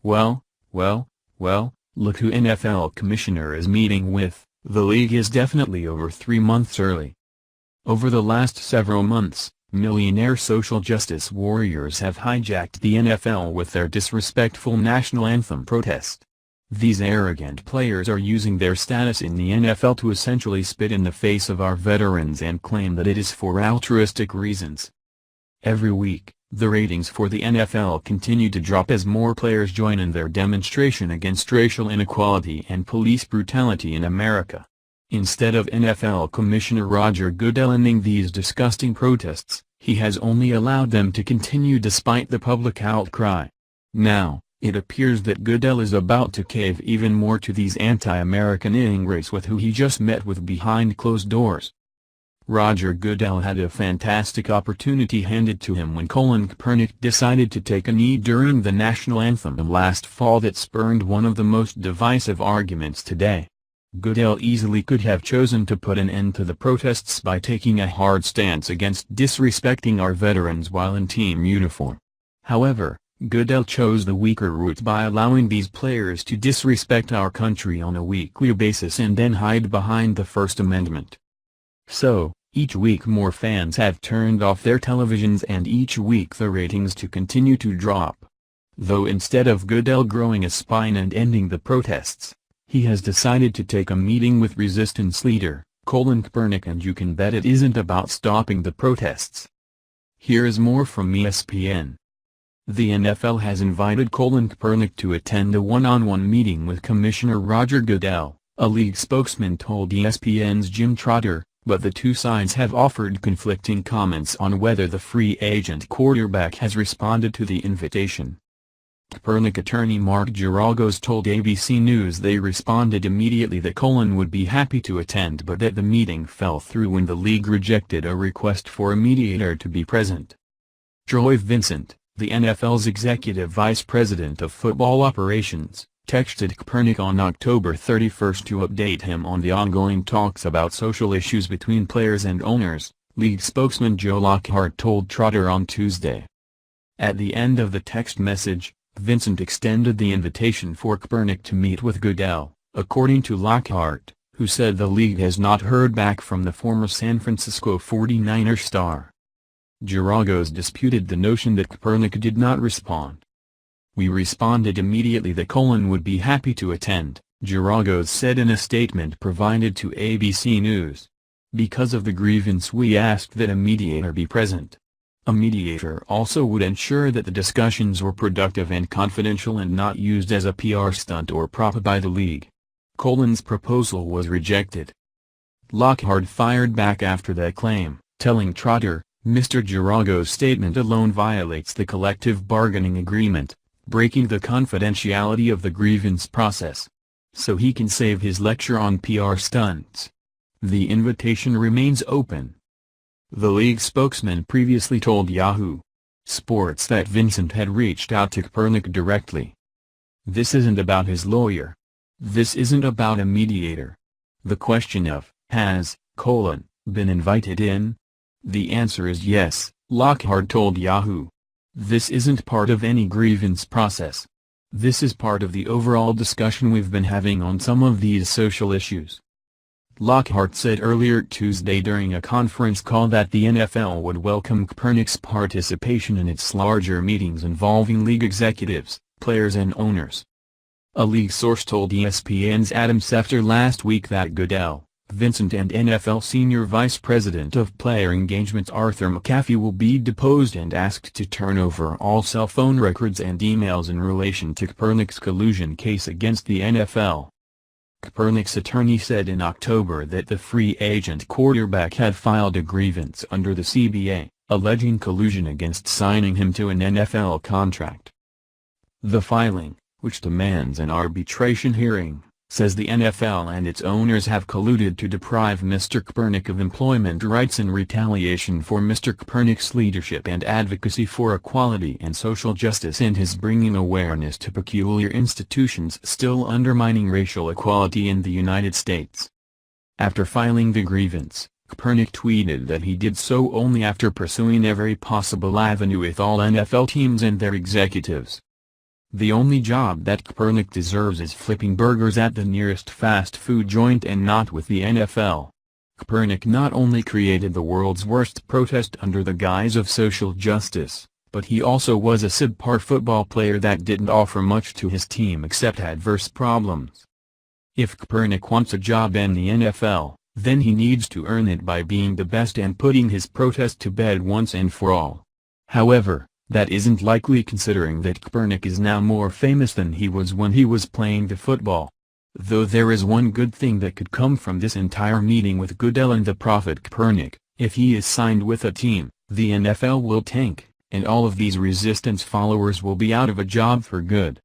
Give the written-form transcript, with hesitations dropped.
Well, well, well, look who NFL commissioner is meeting with. The league is definitely over 3 months early. Over the last several months, millionaire social justice warriors have hijacked the NFL with their disrespectful national anthem protest. These arrogant players are using their status in the NFL to essentially spit in the face of our veterans and claim that it is for altruistic reasons. Every week, the ratings for the NFL continue to drop as more players join in their demonstration against racial inequality and police brutality in America. Instead of NFL Commissioner Roger Goodell ending these disgusting protests, he has only allowed them to continue despite the public outcry. Now, it appears that Goodell is about to cave even more to these anti-American ingrates with who he just met with behind closed doors. Roger Goodell had a fantastic opportunity handed to him when Colin Kaepernick decided to take a knee during the national anthem last fall that spurred one of the most divisive arguments today. Goodell easily could have chosen to put an end to the protests by taking a hard stance against disrespecting our veterans while in team uniform. However, Goodell chose the weaker route by allowing these players to disrespect our country on a weekly basis and then hide behind the First Amendment. So, each week more fans have turned off their televisions and each week the ratings to continue to drop. Though instead of Goodell growing a spine and ending the protests, he has decided to take a meeting with resistance leader, Colin Kaepernick, and you can bet it isn't about stopping the protests. Here is more from ESPN. The NFL has invited Colin Kaepernick to attend a one-on-one meeting with Commissioner Roger Goodell, a league spokesman told ESPN's Jim Trotter, but the two sides have offered conflicting comments on whether the free agent quarterback has responded to the invitation. Kaepernick attorney Mark Geragos told ABC News they responded immediately that Colin would be happy to attend but that the meeting fell through when the league rejected a request for a mediator to be present. Troy Vincent, the NFL's executive vice president of football operations, texted Kaepernick on October 31 to update him on the ongoing talks about social issues between players and owners, league spokesman Joe Lockhart told Trotter on Tuesday. At the end of the text message, Vincent extended the invitation for Kaepernick to meet with Goodell, according to Lockhart, who said the league has not heard back from the former San Francisco 49ers star. Geragos disputed the notion that Kaepernick did not respond. "We responded immediately that Colin would be happy to attend," Geragos said in a statement provided to ABC News. "Because of the grievance we asked that a mediator be present. A mediator also would ensure that the discussions were productive and confidential and not used as a PR stunt or prop by the league. Colin's proposal was rejected." Lockhart fired back after that claim, telling Trotter, "Mr. Geragos' statement alone violates the collective bargaining agreement, breaking the confidentiality of the grievance process. So he can save his lecture on PR stunts. The invitation remains open." The league spokesman previously told Yahoo Sports that Vincent had reached out to Kaepernick directly. "This isn't about his lawyer. This isn't about a mediator. The question of, has Colin been invited in? The answer is yes," Lockhart told Yahoo. "This isn't part of any grievance process. This is part of the overall discussion we've been having on some of these social issues." Lockhart said earlier Tuesday during a conference call that the NFL would welcome Kaepernick's participation in its larger meetings involving league executives, players and owners. A league source told ESPN's Adam Schefter last week that Goodell, Vincent and NFL Senior Vice President of Player Engagement Arthur McAfee will be deposed and asked to turn over all cell phone records and emails in relation to Kaepernick's collusion case against the NFL. Kaepernick's attorney said in October that the free agent quarterback had filed a grievance under the CBA, alleging collusion against signing him to an NFL contract. The filing, which demands an arbitration hearing, says the NFL and its owners have colluded to deprive Mr. Kaepernick of employment rights in retaliation for Mr. Kaepernick's leadership and advocacy for equality and social justice and his bringing awareness to peculiar institutions still undermining racial equality in the United States. After filing the grievance, Kaepernick tweeted that he did so only after pursuing every possible avenue with all NFL teams and their executives. The only job that Kaepernick deserves is flipping burgers at the nearest fast food joint and not with the NFL. Kaepernick not only created the world's worst protest under the guise of social justice, but he also was a subpar football player that didn't offer much to his team except adverse problems. If Kaepernick wants a job in the NFL, then he needs to earn it by being the best and putting his protest to bed once and for all. However, that isn't likely considering that Kaepernick is now more famous than he was when he was playing the football. Though there is one good thing that could come from this entire meeting with Goodell and the prophet Kaepernick: if he is signed with a team, the NFL will tank, and all of these resistance followers will be out of a job for good.